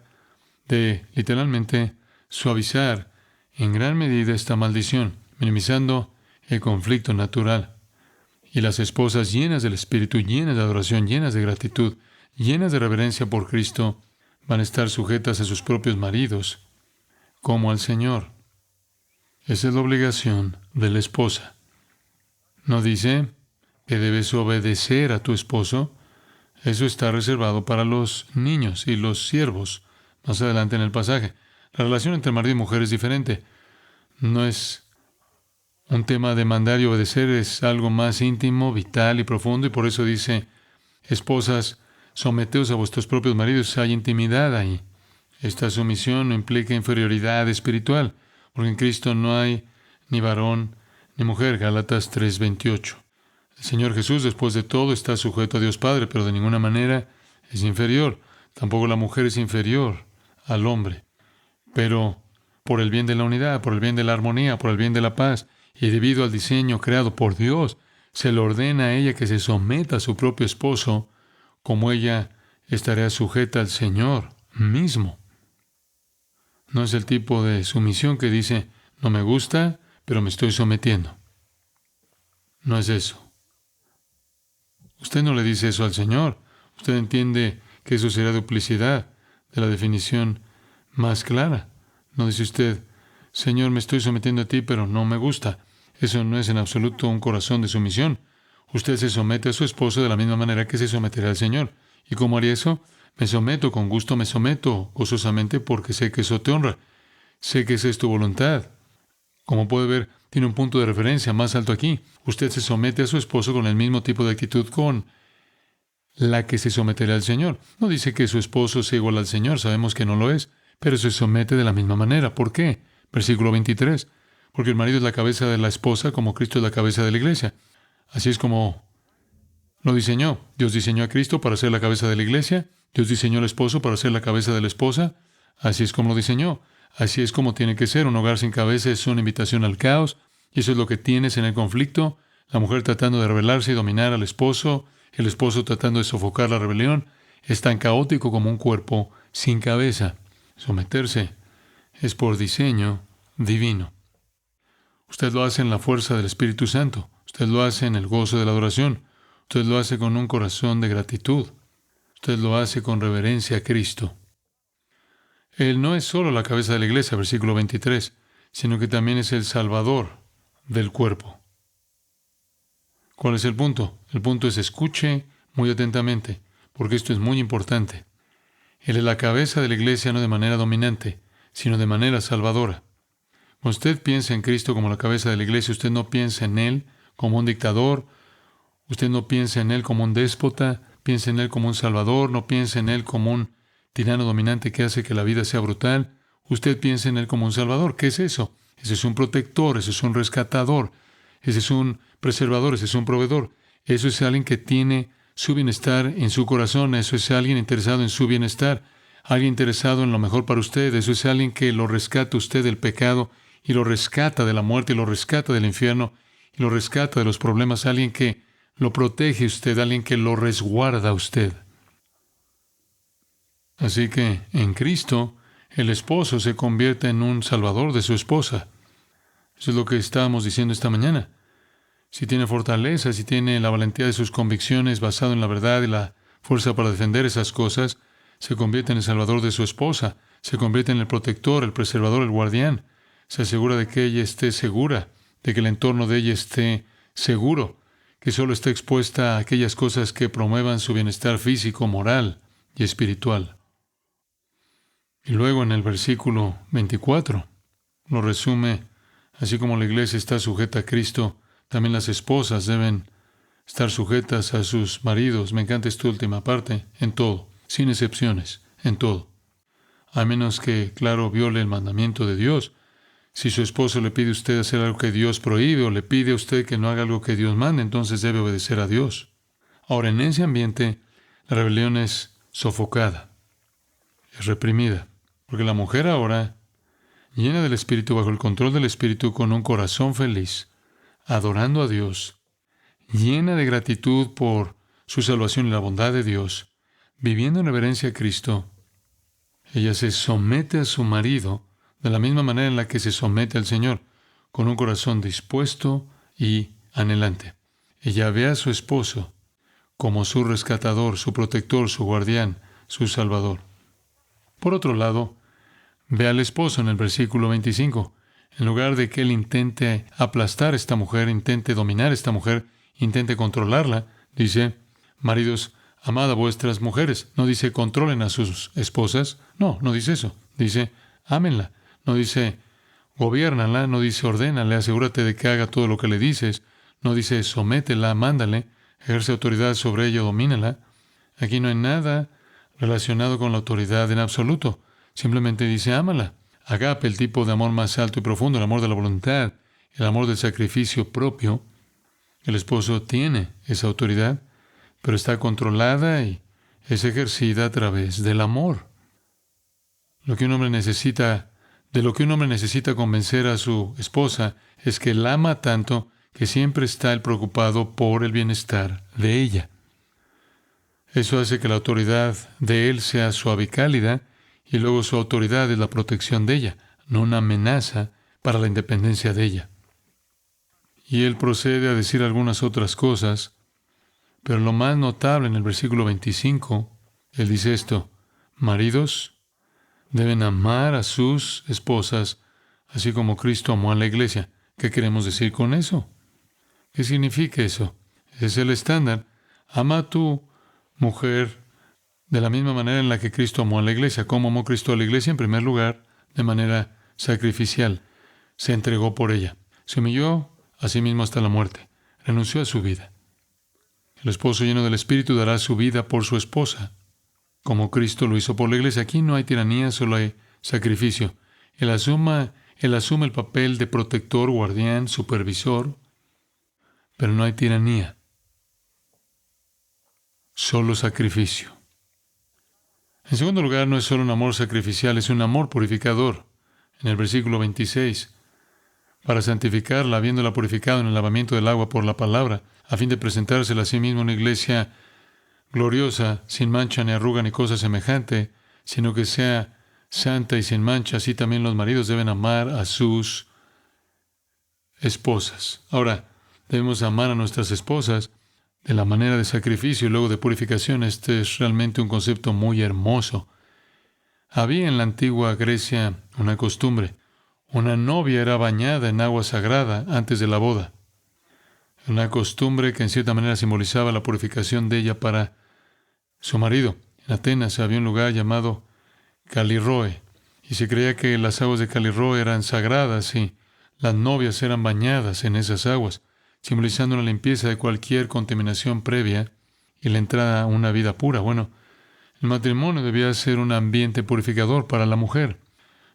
de, literalmente, suavizar en gran medida esta maldición, minimizando el conflicto natural. Y las esposas llenas del Espíritu, llenas de adoración, llenas de gratitud, llenas de reverencia por Cristo, van a estar sujetas a sus propios maridos, como al Señor. Esa es la obligación de la esposa. No dice que debes obedecer a tu esposo, eso está reservado para los niños y los siervos. Más adelante en el pasaje, la relación entre marido y mujer es diferente. No es un tema de mandar y obedecer, es algo más íntimo, vital y profundo, y por eso dice, esposas, someteos a vuestros propios maridos. Hay intimidad ahí. Esta sumisión no implica inferioridad espiritual, porque en Cristo no hay ni varón ni mujer. Gálatas 3:28. El Señor Jesús, después de todo, está sujeto a Dios Padre, pero de ninguna manera es inferior. Tampoco la mujer es inferior al hombre. Pero por el bien de la unidad, por el bien de la armonía, por el bien de la paz, y debido al diseño creado por Dios, se le ordena a ella que se someta a su propio esposo, como ella estará sujeta al Señor mismo. No es el tipo de sumisión que dice, no me gusta, pero me estoy sometiendo. No es eso. Usted no le dice eso al Señor. Usted entiende que eso será duplicidad de la definición más clara. No dice usted, Señor, me estoy sometiendo a ti, pero no me gusta. Eso no es en absoluto un corazón de sumisión. Usted se somete a su esposo de la misma manera que se someterá al Señor. ¿Y cómo haría eso? Me someto con gusto, me someto gozosamente porque sé que eso te honra. Sé que esa es tu voluntad. Como puede ver, tiene un punto de referencia más alto aquí. Usted se somete a su esposo con el mismo tipo de actitud con la que se someterá al Señor. No dice que su esposo sea igual al Señor, sabemos que no lo es, pero se somete de la misma manera. ¿Por qué? Versículo 23. Porque el marido es la cabeza de la esposa como Cristo es la cabeza de la iglesia. Así es como lo diseñó. Dios diseñó a Cristo para ser la cabeza de la iglesia. Dios diseñó al esposo para ser la cabeza de la esposa. Así es como lo diseñó. Así es como tiene que ser. Un hogar sin cabeza es una invitación al caos. Y eso es lo que tienes en el conflicto. La mujer tratando de rebelarse y dominar al esposo. El esposo tratando de sofocar la rebelión. Es tan caótico como un cuerpo sin cabeza. Someterse es por diseño divino. Usted lo hace en la fuerza del Espíritu Santo. Usted lo hace en el gozo de la adoración. Usted lo hace con un corazón de gratitud. Usted lo hace con reverencia a Cristo. Él no es solo la cabeza de la iglesia, versículo 23, sino que también es el Salvador del cuerpo. ¿Cuál es el punto? El punto es escuche muy atentamente, porque esto es muy importante. Él es la cabeza de la iglesia no de manera dominante, sino de manera salvadora. Cuando usted piensa en Cristo como la cabeza de la iglesia, usted no piensa en Él como un dictador, usted no piensa en Él como un déspota, piensa en Él como un salvador, no piensa en Él como un tirano dominante que hace que la vida sea brutal. Usted piensa en Él como un salvador. ¿Qué es eso? Ese es un protector, ese es un rescatador, ese es un preservador, ese es un proveedor. Eso es alguien que tiene su bienestar en su corazón, eso es alguien interesado en su bienestar, alguien interesado en lo mejor para usted, eso es alguien que lo rescata usted del pecado y lo rescata de la muerte y lo rescata del infierno y lo rescata de los problemas, alguien que lo protege usted, alguien que lo resguarda usted. Así que en Cristo el esposo se convierte en un salvador de su esposa. Eso es lo que estábamos diciendo esta mañana. Si tiene fortaleza, si tiene la valentía de sus convicciones basado en la verdad y la fuerza para defender esas cosas, se convierte en el salvador de su esposa, se convierte en el protector, el preservador, el guardián. Se asegura de que ella esté segura, de que el entorno de ella esté seguro, que solo esté expuesta a aquellas cosas que promuevan su bienestar físico, moral y espiritual. Y luego en el versículo 24 lo resume, así como la iglesia está sujeta a Cristo, también las esposas deben estar sujetas a sus maridos. Me encanta esta última parte, en todo, sin excepciones, en todo. A menos que, claro, viole el mandamiento de Dios. Si su esposo le pide a usted hacer algo que Dios prohíbe o le pide a usted que no haga algo que Dios manda, entonces debe obedecer a Dios. Ahora, en ese ambiente, la rebelión es sofocada, es reprimida, porque la mujer ahora, llena del Espíritu, bajo el control del Espíritu, con un corazón feliz, adorando a Dios, llena de gratitud por su salvación y la bondad de Dios, viviendo en reverencia a Cristo, ella se somete a su marido de la misma manera en la que se somete al Señor, con un corazón dispuesto y anhelante. Ella ve a su esposo como su rescatador, su protector, su guardián, su salvador. Por otro lado, ve al esposo en el versículo 25. En lugar de que él intente aplastar a esta mujer, intente dominar a esta mujer, intente controlarla. Dice, maridos, amad a vuestras mujeres. No dice controlen a sus esposas. No, no dice eso. Dice, ámenla. No dice, gobiérnala. No dice, ordénale. Asegúrate de que haga todo lo que le dices. No dice, sométela, mándale. Ejerce autoridad sobre ella, domínala. Aquí no hay nada relacionado con la autoridad en absoluto. Simplemente dice, ámala. Agape, el tipo de amor más alto y profundo, el amor de la voluntad, el amor del sacrificio propio. El esposo tiene esa autoridad, pero está controlada y es ejercida a través del amor. De lo que un hombre necesita convencer a su esposa es que la ama tanto que siempre está él preocupado por el bienestar de ella. Eso hace que la autoridad de él sea suave y cálida, y luego su autoridad es la protección de ella, no una amenaza para la independencia de ella. Y él procede a decir algunas otras cosas, pero lo más notable en el versículo 25, él dice esto: maridos deben amar a sus esposas, así como Cristo amó a la iglesia. ¿Qué queremos decir con eso? ¿Qué significa eso? Ese es el estándar. Ama a tu mujer de la misma manera en la que Cristo amó a la iglesia. ¿Cómo amó Cristo a la iglesia? En primer lugar, de manera sacrificial. Se entregó por ella. Se humilló a sí mismo hasta la muerte. Renunció a su vida. El esposo lleno del Espíritu dará su vida por su esposa, como Cristo lo hizo por la iglesia. Aquí no hay tiranía, solo hay sacrificio. Él asume el papel de protector, guardián, supervisor, pero no hay tiranía. Solo sacrificio. En segundo lugar, no es solo un amor sacrificial, es un amor purificador. En el versículo 26, para santificarla, habiéndola purificado en el lavamiento del agua por la palabra, a fin de presentársela a sí mismo una iglesia gloriosa, sin mancha ni arruga ni cosa semejante, sino que sea santa y sin mancha. Así también los maridos deben amar a sus esposas. Ahora, debemos amar a nuestras esposas de la manera de sacrificio y luego de purificación. Este es realmente un concepto muy hermoso. Había en la antigua Grecia una costumbre. Una novia era bañada en agua sagrada antes de la boda. Una costumbre que en cierta manera simbolizaba la purificación de ella para su marido. En Atenas había un lugar llamado Calirroe, y se creía que las aguas de Calirroe eran sagradas y las novias eran bañadas en esas aguas, simbolizando la limpieza de cualquier contaminación previa y la entrada a una vida pura. Bueno, el matrimonio debía ser un ambiente purificador para la mujer.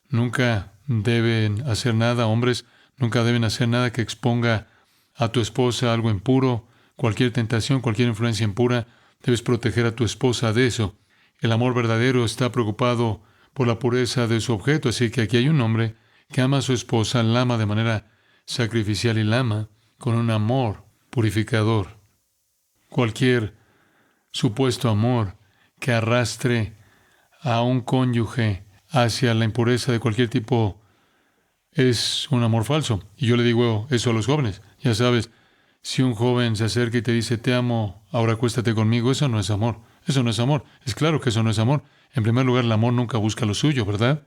Nunca deben hacer nada, hombres, nunca deben hacer nada que exponga a tu esposa a algo impuro, cualquier tentación, cualquier influencia impura. Debes proteger a tu esposa de eso. El amor verdadero está preocupado por la pureza de su objeto, así que aquí hay un hombre que ama a su esposa, la ama de manera sacrificial y la ama con un amor purificador. Cualquier supuesto amor que arrastre a un cónyuge hacia la impureza de cualquier tipo es un amor falso. Y yo le digo eso a los jóvenes. Ya sabes, si un joven se acerca y te dice, te amo, ahora acuéstate conmigo, eso no es amor. Eso no es amor. Es claro que eso no es amor. En primer lugar, el amor nunca busca lo suyo, ¿verdad?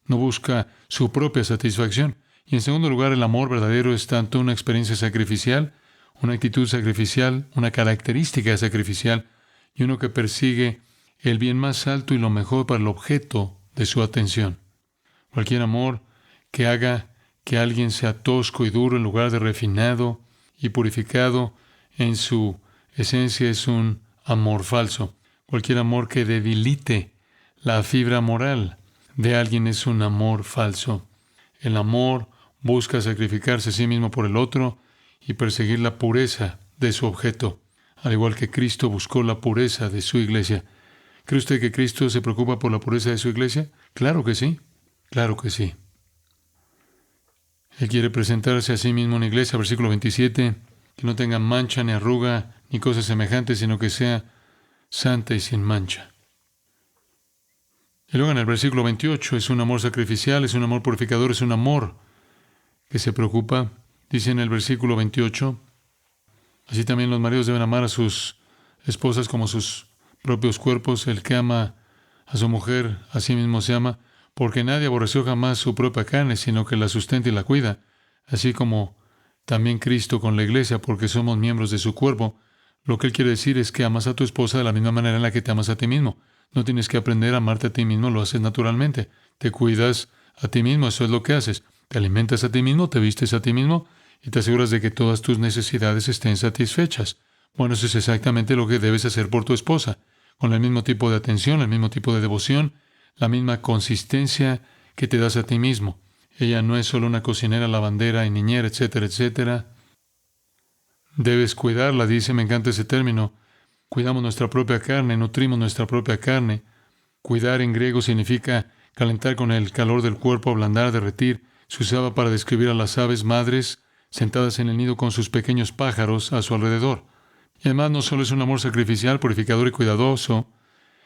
No busca su propia satisfacción. Y en segundo lugar, el amor verdadero es tanto una experiencia sacrificial, una actitud sacrificial, una característica sacrificial, y uno que persigue el bien más alto y lo mejor para el objeto de su atención. Cualquier amor que haga que alguien sea tosco y duro en lugar de refinado y purificado en su esencia es un amor falso. Cualquier amor que debilite la fibra moral de alguien es un amor falso. El amor busca sacrificarse a sí mismo por el otro y perseguir la pureza de su objeto, al igual que Cristo buscó la pureza de su iglesia. ¿Cree usted que Cristo se preocupa por la pureza de su iglesia? Claro que sí. Claro que sí. Él quiere presentarse a sí mismo en la iglesia, versículo 27, que no tenga mancha ni arruga ni cosas semejantes, sino que sea santa y sin mancha. Y luego en el versículo 28 es un amor sacrificial, es un amor purificador, es un amor que se preocupa. Dice en el versículo 28, así también los maridos deben amar a sus esposas como sus propios cuerpos. El que ama a su mujer, a sí mismo se ama, porque nadie aborreció jamás su propia carne, sino que la sustenta y la cuida, así como también Cristo con la iglesia, porque somos miembros de su cuerpo. Lo que Él quiere decir es que amas a tu esposa de la misma manera en la que te amas a ti mismo. No tienes que aprender a amarte a ti mismo, lo haces naturalmente. Te cuidas a ti mismo, eso es lo que haces. Te alimentas a ti mismo, te vistes a ti mismo y te aseguras de que todas tus necesidades estén satisfechas. Bueno, eso es exactamente lo que debes hacer por tu esposa, con el mismo tipo de atención, el mismo tipo de devoción, la misma consistencia que te das a ti mismo. Ella no es solo una cocinera, lavandera y niñera, etcétera, etcétera. Debes cuidarla, dice, me encanta ese término. Cuidamos nuestra propia carne, nutrimos nuestra propia carne. Cuidar en griego significa calentar con el calor del cuerpo, ablandar, derretir. Se usaba para describir a las aves madres sentadas en el nido con sus pequeños pájaros a su alrededor. Y además no solo es un amor sacrificial, purificador y cuidadoso,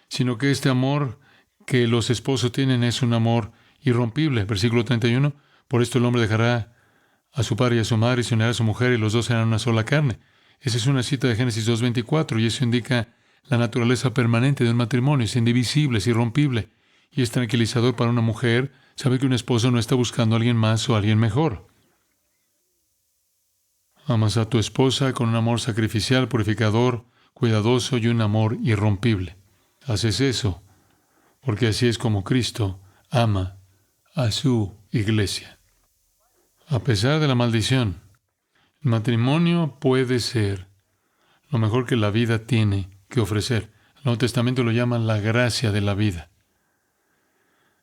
sino que este amor que los esposos tienen es un amor irrompible. Versículo 31. Por esto el hombre dejará a su padre y a su madre y se unirá a su mujer y los dos serán una sola carne. Esa es una cita de Génesis 2:24 y eso indica la naturaleza permanente de un matrimonio. Es indivisible, es irrompible y es tranquilizador para una mujer saber que un esposo no está buscando a alguien más o a alguien mejor. Amas a tu esposa con un amor sacrificial, purificador, cuidadoso y un amor irrompible. Haces eso porque así es como Cristo ama a su iglesia. A pesar de la maldición, el matrimonio puede ser lo mejor que la vida tiene que ofrecer. El Nuevo Testamento lo llaman la gracia de la vida.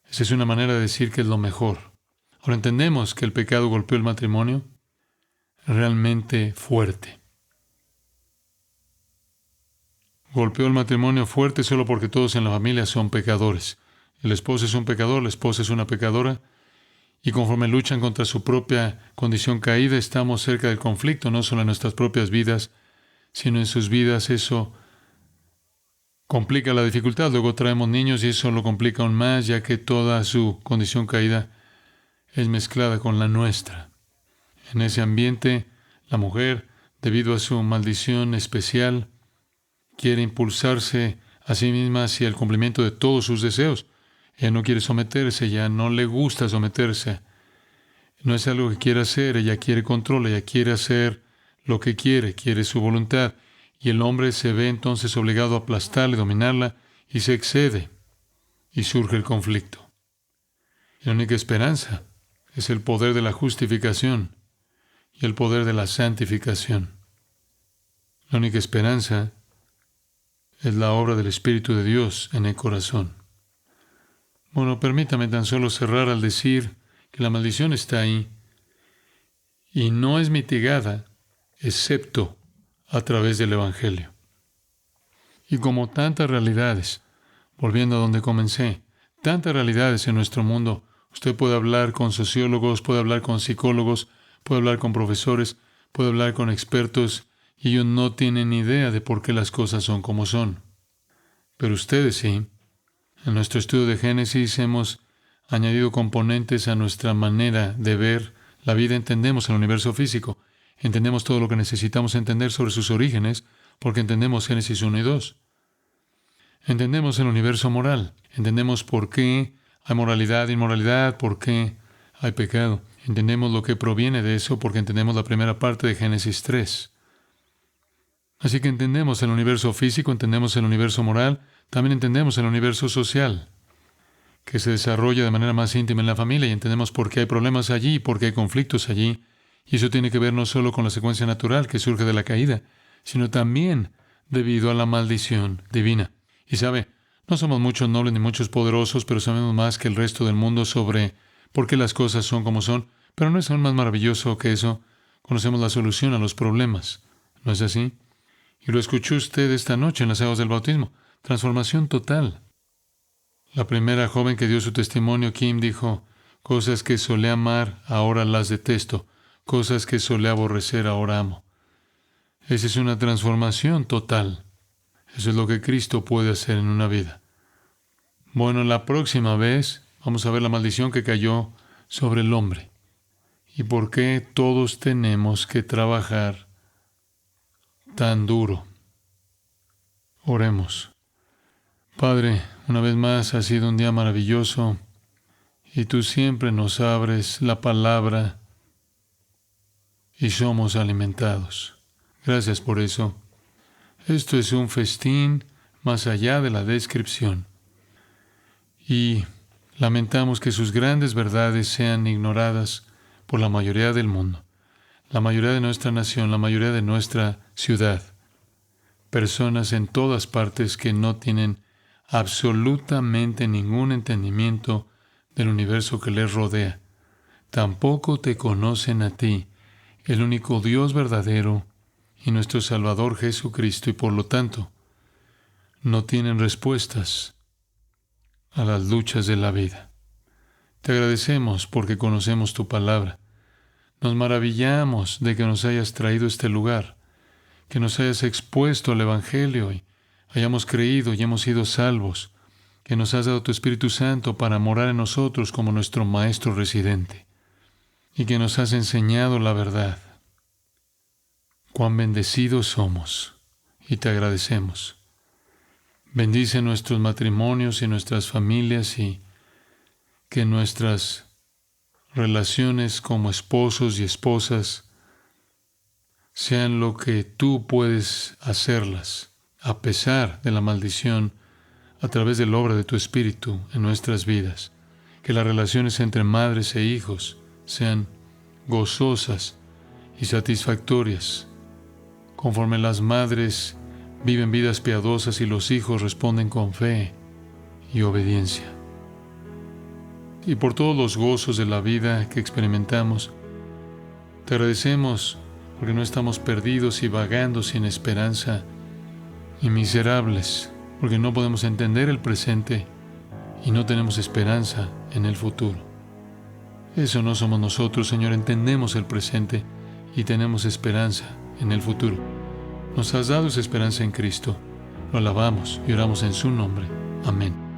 Esa es una manera de decir que es lo mejor. Ahora entendemos que el pecado golpeó el matrimonio realmente fuerte. Golpeó el matrimonio fuerte solo porque todos en la familia son pecadores. El esposo es un pecador, la esposa es una pecadora. Y conforme luchan contra su propia condición caída, estamos cerca del conflicto, no solo en nuestras propias vidas, sino en sus vidas. Eso complica la dificultad. Luego traemos niños y eso lo complica aún más, ya que toda su condición caída es mezclada con la nuestra. En ese ambiente, la mujer, debido a su maldición especial, quiere impulsarse a sí misma hacia el cumplimiento de todos sus deseos. Ella no quiere someterse, ella no le gusta someterse. No es algo que quiere hacer, ella quiere control, ella quiere hacer lo que quiere su voluntad. Y el hombre se ve entonces obligado a aplastarla, dominarla, y se excede. Y surge el conflicto. Y la única esperanza es el poder de la justificación y el poder de la santificación. La única esperanza es la obra del Espíritu de Dios en el corazón. Bueno, permítame tan solo cerrar al decir que la maldición está ahí y no es mitigada excepto a través del Evangelio. Y como tantas realidades, volviendo a donde comencé, tantas realidades en nuestro mundo, usted puede hablar con sociólogos, puede hablar con psicólogos, puede hablar con profesores, puede hablar con expertos, y ellos no tienen ni idea de por qué las cosas son como son. Pero ustedes sí. En nuestro estudio de Génesis hemos añadido componentes a nuestra manera de ver la vida. Entendemos el universo físico. Entendemos todo lo que necesitamos entender sobre sus orígenes, porque entendemos Génesis 1 y 2. Entendemos el universo moral. Entendemos por qué hay moralidad e inmoralidad, por qué hay pecado. Entendemos lo que proviene de eso, porque entendemos la primera parte de Génesis 3. Así que entendemos el universo físico, entendemos el universo moral, también entendemos el universo social, que se desarrolla de manera más íntima en la familia, y entendemos por qué hay problemas allí, por qué hay conflictos allí. Y eso tiene que ver no solo con la secuencia natural que surge de la caída, sino también debido a la maldición divina. Y sabe, no somos muchos nobles ni muchos poderosos, pero sabemos más que el resto del mundo sobre por qué las cosas son como son. Pero no es aún más maravilloso que eso. Conocemos la solución a los problemas. ¿No es así? Y lo escuchó usted esta noche en las aguas del bautismo. Transformación total. La primera joven que dio su testimonio, Kim, dijo, cosas que solía amar, ahora las detesto. Cosas que solía aborrecer, ahora amo. Esa es una transformación total. Eso es lo que Cristo puede hacer en una vida. Bueno, la próxima vez vamos a ver la maldición que cayó sobre el hombre. Y por qué todos tenemos que trabajar tan duro. Oremos. Padre, una vez más ha sido un día maravilloso y tú siempre nos abres la palabra y somos alimentados. Gracias por eso. Esto es un festín más allá de la descripción. Y lamentamos que sus grandes verdades sean ignoradas por la mayoría del mundo, la mayoría de nuestra nación, la mayoría de nuestra ciudad. Personas en todas partes que no tienen absolutamente ningún entendimiento del universo que les rodea. Tampoco te conocen a ti, el único Dios verdadero y nuestro Salvador Jesucristo, y por lo tanto, no tienen respuestas a las luchas de la vida. Te agradecemos porque conocemos tu palabra. Nos maravillamos de que nos hayas traído a este lugar, que nos hayas expuesto al Evangelio y hayamos creído y hemos sido salvos, que nos has dado tu Espíritu Santo para morar en nosotros como nuestro Maestro residente, y que nos has enseñado la verdad. Cuán bendecidos somos, y te agradecemos. Bendice nuestros matrimonios y nuestras familias, y que nuestras relaciones como esposos y esposas sean lo que tú puedes hacerlas, a pesar de la maldición, a través de la obra de tu Espíritu en nuestras vidas. Que las relaciones entre madres e hijos sean gozosas y satisfactorias, conforme las madres viven vidas piadosas y los hijos responden con fe y obediencia. Y por todos los gozos de la vida que experimentamos, te agradecemos porque no estamos perdidos y vagando sin esperanza y miserables, porque no podemos entender el presente y no tenemos esperanza en el futuro. Eso no somos nosotros, Señor. Entendemos el presente y tenemos esperanza en el futuro. Nos has dado esa esperanza en Cristo. Lo alabamos y oramos en su nombre. Amén.